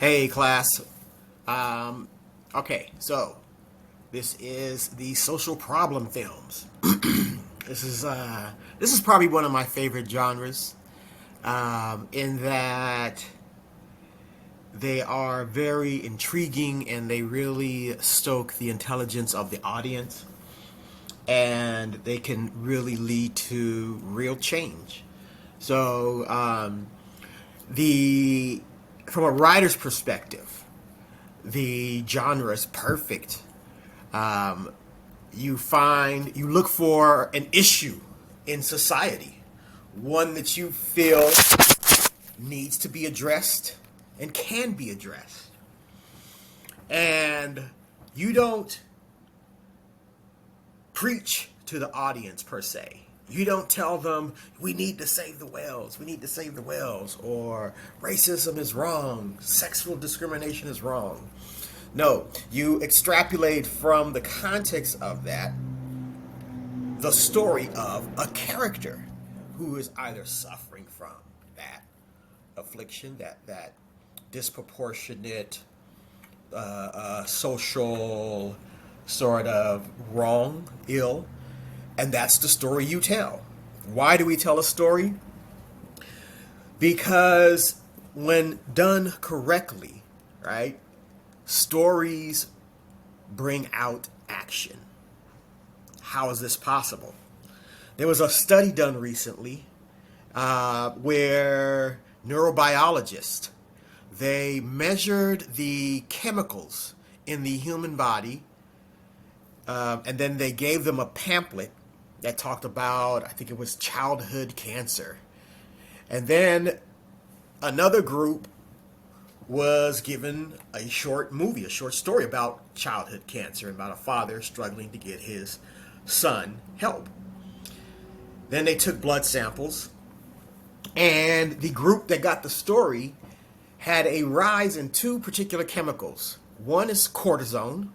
Hey class. Um, okay, so this is the social problem films. This is probably one of my favorite genres, in that they are very intriguing and they really stoke the intelligence of the audience, and they can really lead to real change. So, the from a writer's perspective, the genre is perfect. You look for an issue in society, one that you feel needs to be addressed and can be addressed. And you don't preach to the audience per se. You don't tell them we need to save the whales, we need to save the whales, or racism is wrong, sexual discrimination is wrong. No, you extrapolate from the context of that the story of a character who is either suffering from that affliction, that disproportionate social sort of wrong, ill, and that's the story you tell. Why do we tell a story? Because when done correctly, right, stories bring out action. How is this possible? There was a study done recently where neurobiologists they measured the chemicals in the human body, and then they gave them a pamphlet that talked about, I think it was childhood cancer. And then another group was given a short movie, a short story about childhood cancer and about a father struggling to get his son help. Then they took blood samples, and the group that got the story had a rise in two particular chemicals. One is cortisone,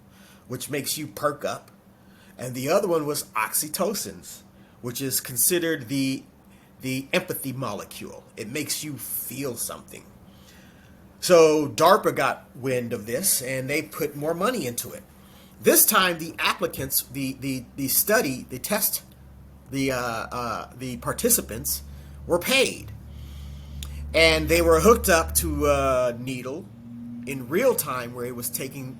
which makes you perk up, and the other one was oxytocin, which is considered the empathy molecule. It makes you feel something. So DARPA got wind of this, and they put more money into it. This time, the applicants, the study, the test, the participants were paid, and they were hooked up to a needle in real time, where it was testing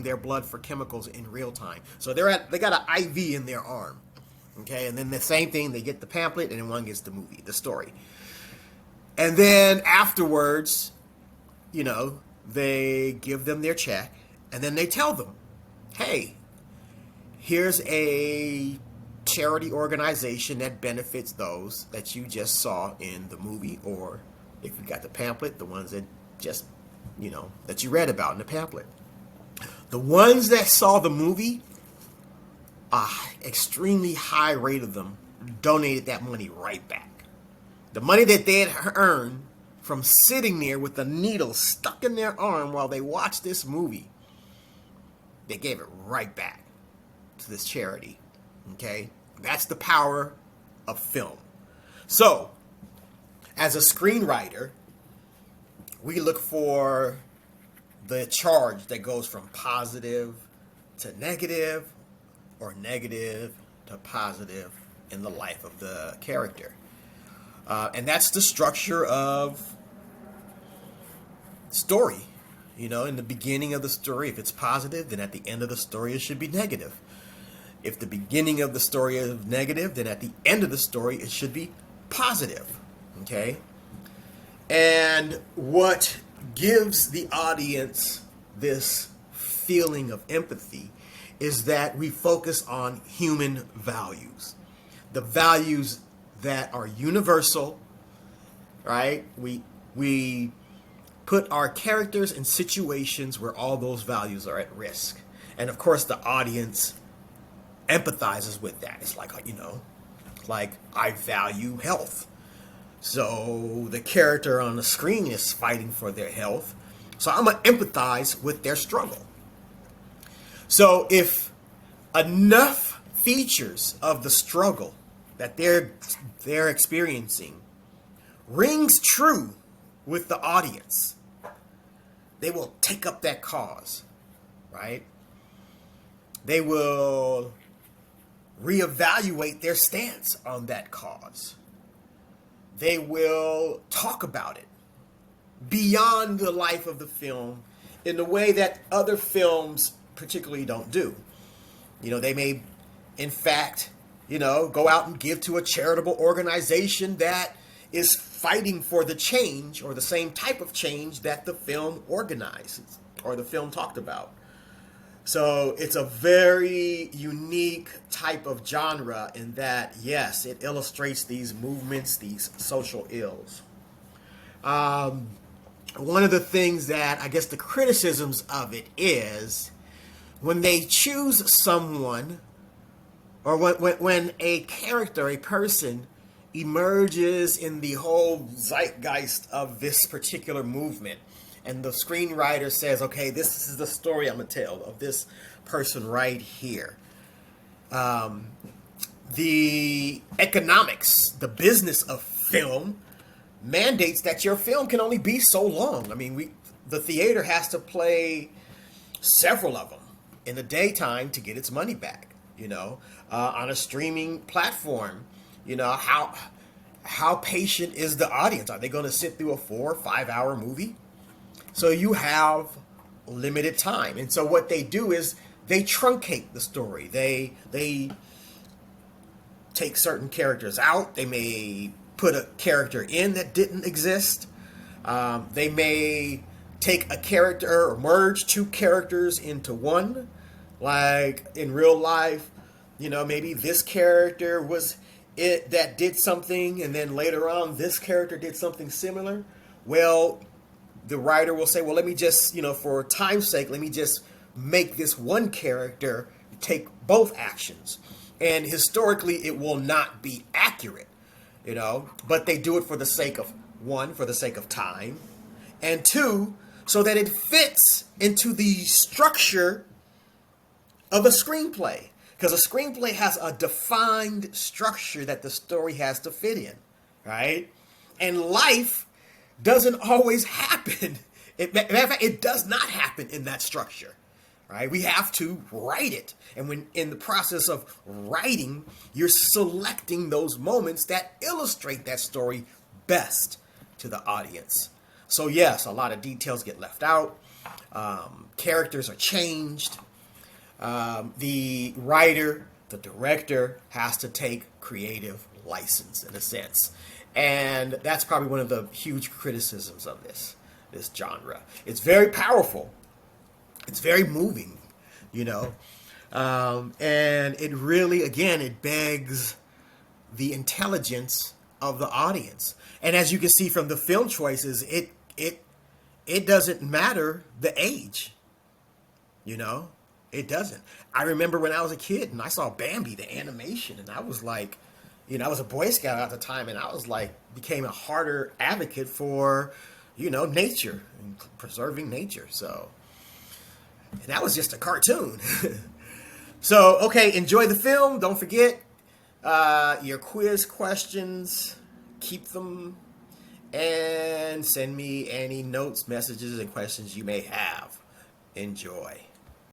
their blood for chemicals in real time. So they got an IV in their arm, okay, and then the same thing, they get the pamphlet, and then one gets the story, and then afterwards, they give them their check, and then they tell them, hey, here's a charity organization that benefits those that you just saw in the movie, or if you got the pamphlet, the ones that just, that you read about in the pamphlet. The ones that saw the movie, extremely high rate of them donated that money right back. The money that they had earned from sitting there with the needle stuck in their arm while they watched this movie, they gave it right back to this charity. Okay? That's the power of film. So, as a screenwriter, we look for the charge that goes from positive to negative, or negative to positive in the life of the character. And that's the structure of story. In the beginning of the story, if it's positive, then at the end of the story it should be negative. If the beginning of the story is negative, then at the end of the story it should be positive. Okay? And what gives the audience this feeling of empathy is that we focus on human values. The values that are universal, right? We put our characters in situations where all those values are at risk. And of course the audience empathizes with that. It's like, like I value health. So the character on the screen is fighting for their health. So I'm going to empathize with their struggle. So if enough features of the struggle that they're experiencing rings true with the audience, they will take up that cause, right? They will reevaluate their stance on that cause. They will talk about it beyond the life of the film in a way that other films particularly don't do. They may, in fact, go out and give to a charitable organization that is fighting for the change or the same type of change that the film organizes or the film talked about. So it's a very unique type of genre in that, yes, it illustrates these movements, these social ills. One of the things that I guess the criticisms of it is when they choose someone or when a character, a person emerges in the whole zeitgeist of this particular movement, and the screenwriter says, okay, this is the story I'm going to tell of this person right here. The economics, the business of film mandates that your film can only be so long. I mean, the theater has to play several of them in the daytime to get its money back. On a streaming platform, how patient is the audience? Are they going to sit through a 4 or 5 hour movie? So you have limited time. And so what they do is they truncate the story. They take certain characters out. They may put a character in that didn't exist. They may take a character or merge two characters into one. Like in real life, maybe this character was it that did something, and then later on this character did something similar. Well, the writer will say, well, let me just, for time's sake, let me just make this one character take both actions. And historically, it will not be accurate, but they do it for the sake of, one, for the sake of time, and two, so that it fits into the structure of a screenplay. Because a screenplay has a defined structure that the story has to fit in, right? And life doesn't always happen. Matter of fact, it does not happen in that structure, right? We have to write it. And when in the process of writing, you're selecting those moments that illustrate that story best to the audience. So yes, a lot of details get left out. Characters are changed. The writer, the director has to take creative license in a sense. And that's probably one of the huge criticisms of this genre. It's very powerful. It's very moving, and it really, again, it begs the intelligence of the audience. And as you can see from the film choices, it doesn't matter the age, It doesn't. I remember when I was a kid and I saw Bambi, the animation, and I was like, I was a Boy Scout at the time, and I was like, became a harder advocate for, nature and preserving nature. So, and that was just a cartoon. So, okay, enjoy the film. Don't forget your quiz questions. Keep them, and send me any notes, messages, and questions you may have. Enjoy.